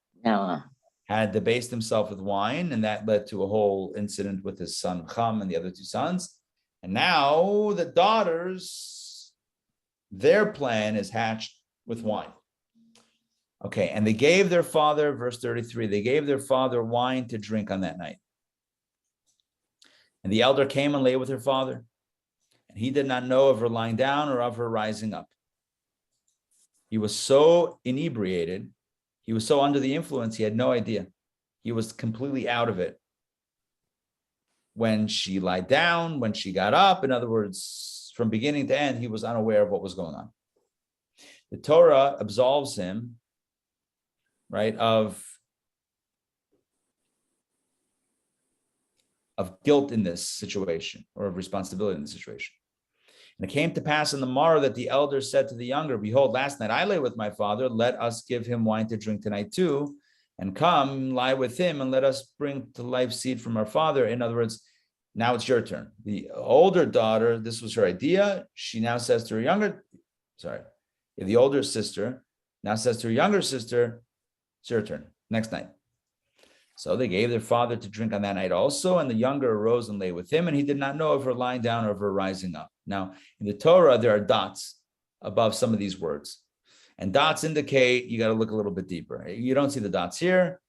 had debased himself with wine, and that led to a whole incident with his son Ham and the other two sons. And now the daughters, their plan is hatched with wine. Okay, and they gave their father, verse 33, they gave their father wine to drink on that night. And the elder came and lay with her father, and he did not know of her lying down or of her rising up. He was so inebriated, he was so under the influence, he had no idea. He was completely out of it. When she lied down, when she got up, in other words, from beginning to end, he was unaware of what was going on. The Torah absolves him, right, of guilt in this situation, or of responsibility in this situation. And it came to pass in the morrow that the elder said to the younger, behold, last night I lay with my father, let us give him wine to drink tonight too, and come lie with him, and let us bring to life seed from our father. In other words, now it's your turn. The older daughter, this was her idea. She now says to her the older sister now says to her younger sister, it's your turn, next night. So they gave their father to drink on that night also, and the younger arose and lay with him, and he did not know of her lying down or of her rising up. Now, in the Torah, there are dots above some of these words. And dots indicate you got to look a little bit deeper. You don't see the dots here.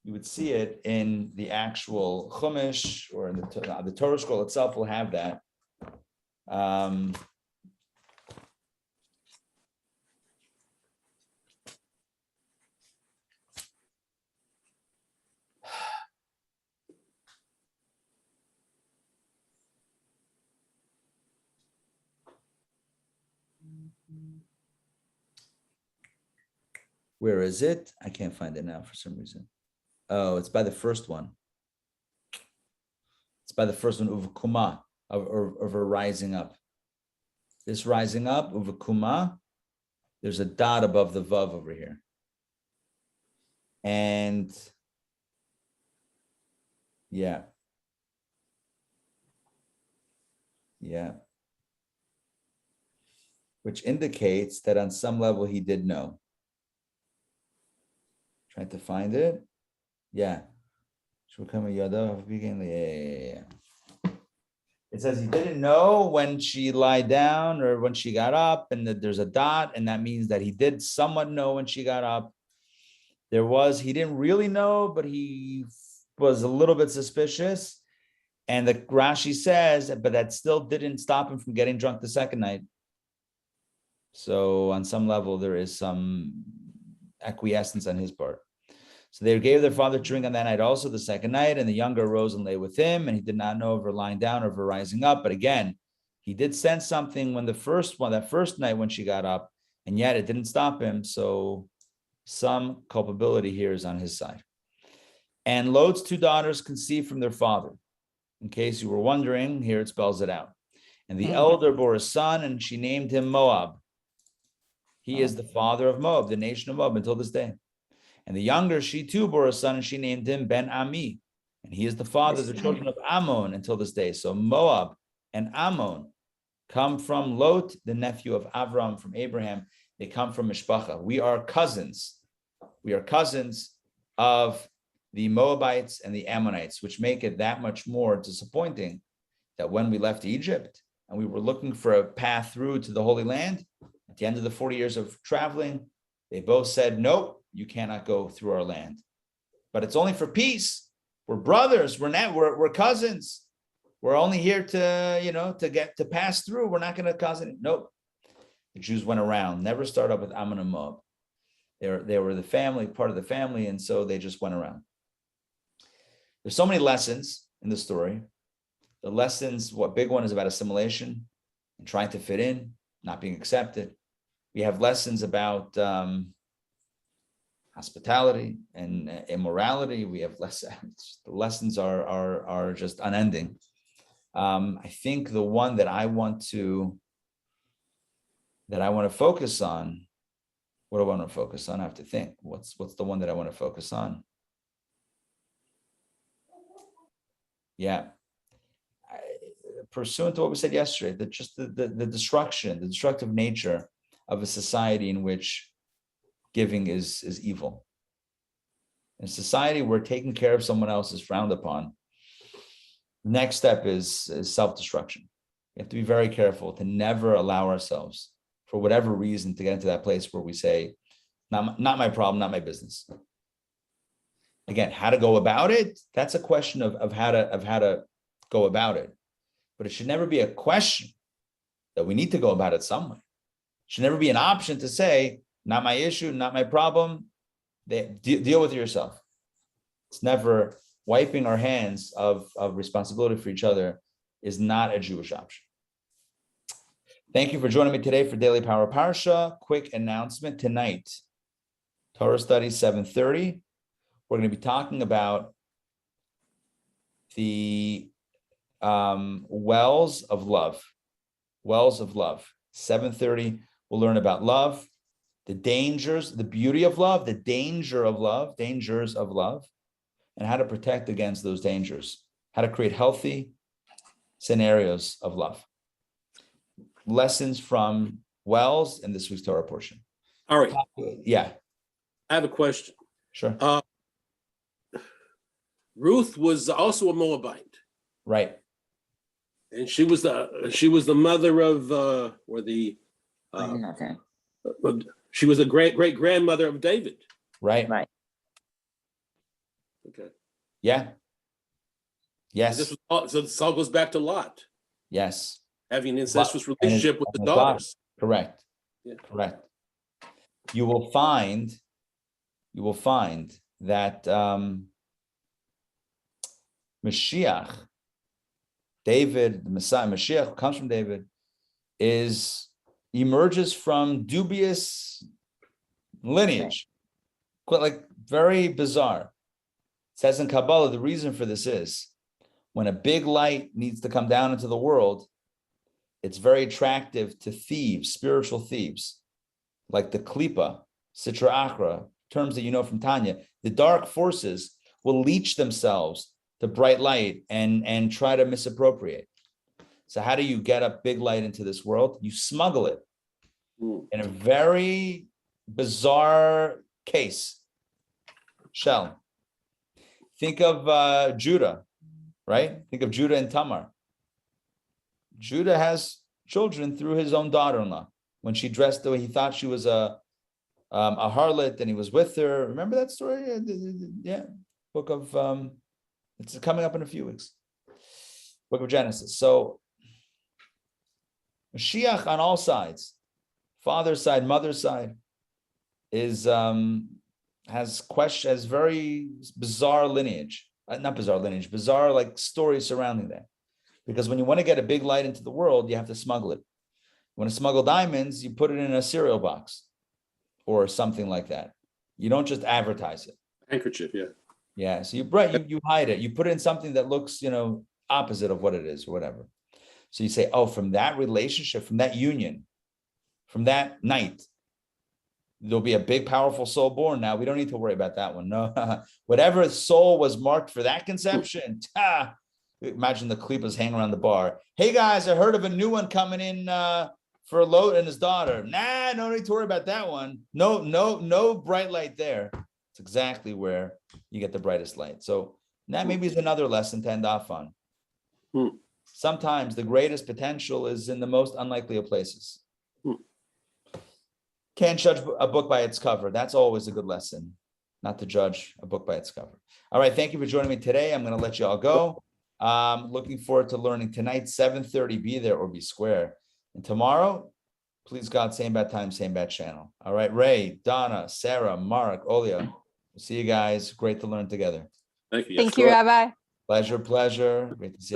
You would see it in the actual Chumash, or in the Torah scroll itself will have that. Where is it? I can't find it now for some reason. Oh, it's by the first one. It's by the first one, uvkuma, of a rising up. This rising up, uvkuma, there's a dot above the vav over here. And yeah. Which indicates that on some level he did know. Trying to find it. Yeah. It says he didn't know when she lied down or when she got up, and that there's a dot, and that means that he did somewhat know when she got up. He didn't really know, but he was a little bit suspicious. And the Rashi says, but that still didn't stop him from getting drunk the second night. So on some level, there is some acquiescence on his part. So they gave their father to drink on that night also, the second night, and the younger arose and lay with him, and he did not know of her lying down or of her rising up. But again, he did sense something when that first night when she got up, and yet it didn't stop him. So some culpability here is on his side. And Lot's two daughters conceived from their father. In case you were wondering, here it spells it out. And the elder bore a son, and she named him Moab. He is the father of Moab, the nation of Moab, until this day. And the younger, she too bore a son, and she named him Ben Ami. And he is the father of the children of Ammon until this day. So Moab and Ammon come from Lot, the nephew of Avram, from Abraham. They come from Mishpacha. We are cousins. We are cousins of the Moabites and the Ammonites, which make it that much more disappointing that when we left Egypt and we were looking for a path through to the Holy Land, at the end of the 40 years of traveling, they both said, nope, you cannot go through our land. But it's only for peace. We're brothers. We're cousins. We're only here to pass through. We're not going to cause any. Nope. The Jews went around. Never start up with Ammon and Moab. They were the family, part of the family, and so they just went around. There's so many lessons in the story. The lessons, big one is about assimilation and trying to fit in, not being accepted. We have lessons about hospitality and immorality. We have lessons. The lessons are just unending. I think the one that I want to focus on. What do I want to focus on? I have to think. What's the one that I want to focus on? Yeah. Pursuant to what we said yesterday, the destructive nature of a society in which giving is evil. In a society where taking care of someone else is frowned upon, the next step is self-destruction. We have to be very careful to never allow ourselves, for whatever reason, to get into that place where we say, not my problem, not my business. Again, how to go about it, that's a question of how to go about it. But it should never be a question that we need to go about it some way. It should never be an option to say, not my issue, not my problem. Deal with it yourself. It's never wiping our hands of responsibility for each other is not a Jewish option. Thank you for joining me today for Daily Power Parsha. Quick announcement tonight. Torah study 7:30. We're going to be talking about the wells of love. Wells of love. 7:30. We'll learn about love, the dangers, the beauty of love, the danger of love, dangers of love, and how to protect against those dangers, how to create healthy scenarios of love. Lessons from wells in this week's Torah portion. All right. Yeah, I have a question. sure. Ruth was also a Moabite, Right. and she was the mother of Nothing. she was a great grandmother of David. Right. Right. Okay. Yeah. Yes. So this all goes back to Lot Yes. having an incestuous And his- relationship with and the his daughters. Correct. Yeah. Correct. You will find that Mashiach, David, the Messiah, Mashiach, who comes from David, emerges from dubious lineage. Quite like very bizarre. It says in Kabbalah, the reason for this is when a big light needs to come down into the world, it's very attractive to thieves, spiritual thieves, like the Klipa, Sitra Achra, terms that you know from Tanya. The dark forces will leech themselves to bright light and try to misappropriate. So how do you get a big light into this world? You smuggle it in a very bizarre case. Shell. Think of Judah, right? Think of Judah and Tamar. Judah has children through his own daughter-in-law. When she dressed the way he thought she was a harlot, and he was with her. Remember that story? Yeah. Book of it's coming up in a few weeks. Book of Genesis. So Mashiach on all sides, father's side, mother's side, has very bizarre lineage. Not bizarre lineage, bizarre like stories surrounding that. Because when you want to get a big light into the world, you have to smuggle it. You want to smuggle diamonds, you put it in a cereal box or something like that. You don't just advertise it. Handkerchief, yeah. Yeah, so you hide it. You put it in something that looks, opposite of what it is or whatever. So you say, oh, from that relationship, from that union, from that night, there'll be a big, powerful soul born. Now we don't need to worry about that one. No, whatever soul was marked for that conception. Imagine the Klipas hanging around the bar. Hey guys, I heard of a new one coming in for Lot and his daughter. Nah, no need to worry about that one. No bright light there. It's exactly where you get the brightest light. So that maybe is another lesson to end off on. Sometimes the greatest potential is in the most unlikely of places. Can't judge a book by its cover. That's always a good lesson, not to judge a book by its cover. All right, thank you for joining me today. I'm going to let you all go. Looking forward to learning tonight, 7:30. Be there or be square. And tomorrow, please God, same bad time, same bad channel. All right, Ray, Donna, Sarah, Mark, Olia. We'll see you guys. Great to learn together. Thank you. Thank you, Rabbi. Pleasure. Great to see you.